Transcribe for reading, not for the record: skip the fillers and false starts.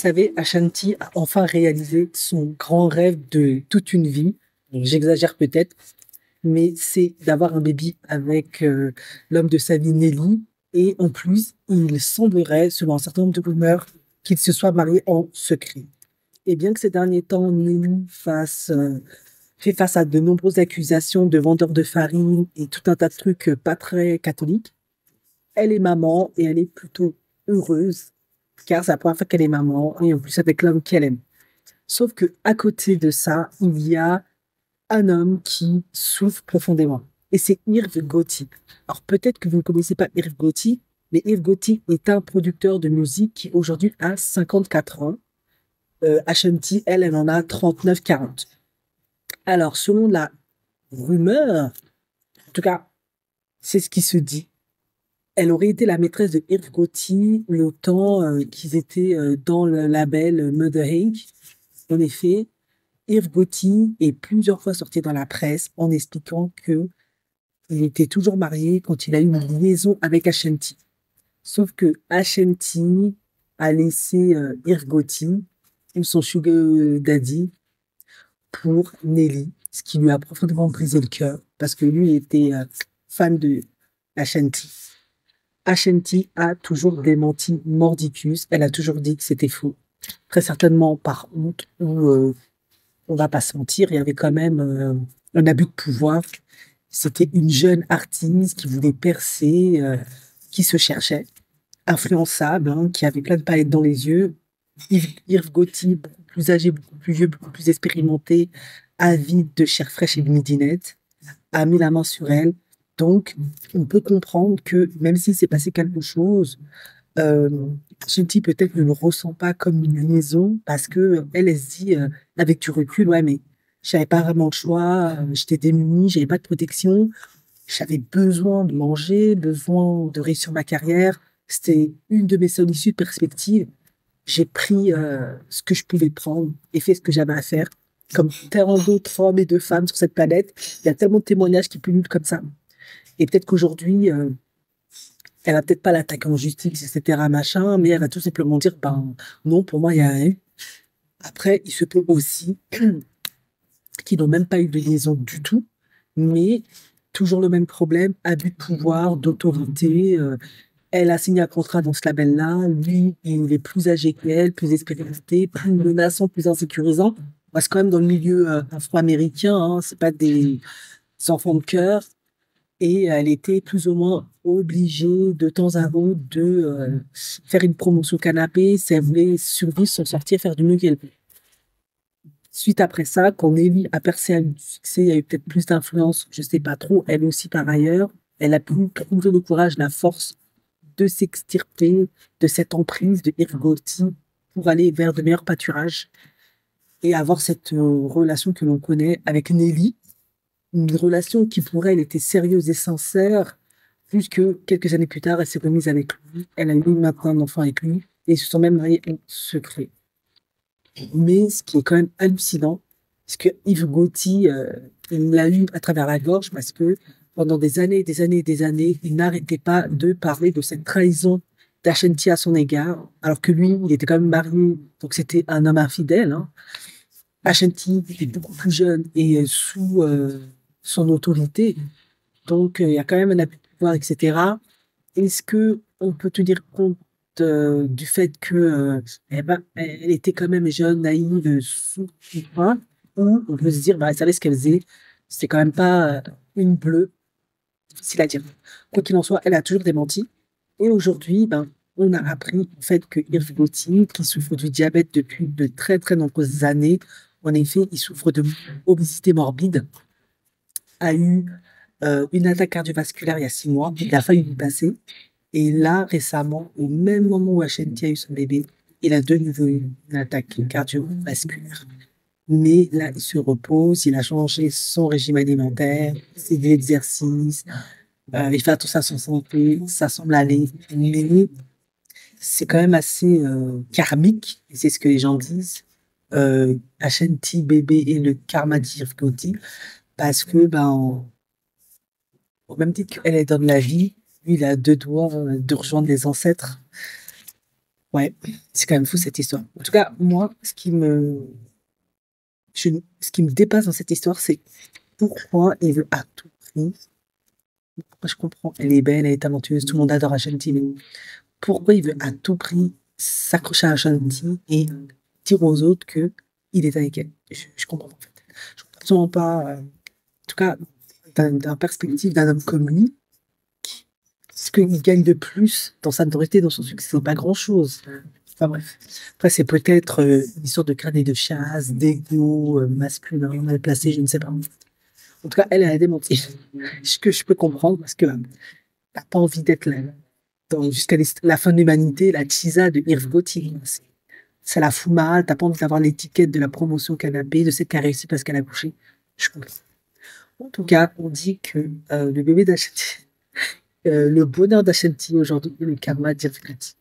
savez, Ashanti a enfin réalisé son grand rêve de toute une vie. Donc, j'exagère peut-être, mais c'est d'avoir un baby avec l'homme de sa vie, Nelly. Et en plus, il semblerait, selon un certain nombre de rumeurs, qu'il se soit marié en secret. Et bien que ces derniers temps, Nelly fait face à de nombreuses accusations de vendeur de farine et tout un tas de trucs pas très catholiques, elle est maman et elle est plutôt heureuse car c'est la première fois qu'elle est maman et en plus avec l'homme qu'elle aime. Sauf que à côté de ça, il y a un homme qui souffre profondément et c'est Irv Gotti. Alors peut-être que vous ne connaissez pas Irv Gotti, mais Irv Gotti est un producteur de musique qui aujourd'hui a 54 ans. Ashanti, elle en a 39-40. Alors selon la rumeur, en tout cas, c'est ce qui se dit. Elle aurait été la maîtresse de Irv Gotti le temps qu'ils étaient dans le label Mother Inc. En effet, Irv Gotti est plusieurs fois sorti dans la presse en expliquant que il était toujours marié quand il a eu une liaison avec Ashanti. Sauf que Ashanti a laissé Irv Gotti, son sugar daddy, pour Nelly, ce qui lui a profondément brisé le cœur parce que lui était fan de Ashanti. Ashanti a toujours démenti mordicus. Elle a toujours dit que c'était faux. Très certainement par honte ou on va pas se mentir, il y avait quand même un abus de pouvoir. C'était une jeune artiste qui voulait percer, qui se cherchait, influençable, hein, qui avait plein de paillettes dans les yeux. Irv Gotti, beaucoup plus âgé, beaucoup plus vieux, beaucoup plus expérimenté, avide de chair fraîche et de midinette, a mis la main sur elle. Donc, on peut comprendre que même s'il s'est passé quelque chose, euh, Shinti peut-être ne le ressent pas comme une liaison parce que elle se dit avec du recul, ouais, mais j'avais pas vraiment le choix, j'étais démunie, j'avais pas de protection, j'avais besoin de manger, besoin de réussir ma carrière. C'était une de mes seules issues de perspective. J'ai pris ce que je pouvais prendre et fait ce que j'avais à faire. Comme tellement d'autres hommes et de femmes sur cette planète, il y a tellement de témoignages qui pullulent comme ça. Et peut-être qu'aujourd'hui, elle va peut-être pas l'attaquer en justice, etc., machin, mais elle va tout simplement dire, ben, non, pour moi, il y a rien eu. Après, il se peut aussi qu'ils n'ont même pas eu de liaison du tout, mais toujours le même problème, abus de pouvoir, d'autorité. Elle a signé un contrat dans ce label-là. Lui, il est plus âgé qu'elle, plus expérimenté, plus menaçant, plus insécurisant. Parce que quand même dans le milieu afro-américain, hein, c'est pas des enfants de cœur. Et elle était plus ou moins obligée de temps à autre de faire une promotion canapé si elle voulait survivre, s'en sortir, faire du mieux qu'elle peut. Suite après ça, quand Nelly a percé à du succès, il y a eu peut-être plus d'influence, je sais pas trop, elle aussi par ailleurs, elle a pu trouver le courage, la force de s'extirper de cette emprise de Irv Gotti pour aller vers de meilleurs pâturages et avoir cette relation que l'on connaît avec Nelly, une relation qui pour elle était sérieuse et sincère, puisque quelques années plus tard, elle s'est remise avec lui, elle a eu maintenant un enfant avec lui, et ils se sont même mariés en secret. Mais ce qui est quand même hallucinant, c'est que Yves Gotti, il l'a eu à travers la gorge parce que pendant des années, des années, des années, il n'arrêtait pas de parler de cette trahison d'Ashanti à son égard, alors que lui, il était quand même marié, donc c'était un homme infidèle, hein. Ashanti était beaucoup plus jeune et sous son autorité, donc il y a quand même un abus de pouvoir, etc. Est-ce que on peut tenir compte du fait que eh ben, elle était quand même jeune, naïve, sous point, ou on peut se dire bah, elle savait ce qu'elle faisait, c'est quand même pas une bleue, difficile à dire. Quoi qu'il en soit, elle a toujours démenti. Et aujourd'hui, ben, on a appris en fait que Irv Gotti, qui souffre du diabète depuis de très très nombreuses années, en effet, il souffre de obésité morbide, a eu une attaque cardiovasculaire il y a 6 mois, il a failli y passer. Et là, récemment, au même moment où Ashanti a eu son bébé, il a de nouveau eu une attaque cardiovasculaire. Mais là, il se repose, il a changé son régime alimentaire, ses exercices, il fait attention à son santé, ça semble aller. Mais c'est quand même assez karmique, et c'est ce que les gens disent. Ashanti bébé et le karma d'Irkoti, parce que, ben, au même titre qu'elle est dans la vie, lui, il a deux doigts de rejoindre les ancêtres. Ouais, c'est quand même fou cette histoire. En tout cas, moi, ce qui me dépasse dans cette histoire, c'est pourquoi il veut à tout prix. Moi, je comprends, elle est belle, elle est talentueuse, tout le monde adore Ashanti, mais pourquoi il veut à tout prix s'accrocher à Ashanti et dire aux autres que il est avec elle? Je comprends pas, en fait. Je comprends absolument pas, en tout cas, d'un perspective d'un homme comme lui, ce qu'il gagne de plus dans sa notoriété, dans son succès, c'est pas grand-chose. Enfin bref. Après, c'est peut-être une histoire de crâne et de chasse, d'ego masculin, mal placé, je ne sais pas. En tout cas, elle a démenti. Ce que je peux comprendre, parce que t'as pas envie d'être là, jusqu'à la fin de l'humanité, la Tisa de Irv Gotti. Ça la fout mal, t'as pas envie d'avoir l'étiquette de la promotion canapé, de celle qui a réussi parce qu'elle a couché. Je comprends. En tout cas, on dit que le bébé d'Ashanti, le bonheur d'Ashanti aujourd'hui est le karma d'Irv Gotti.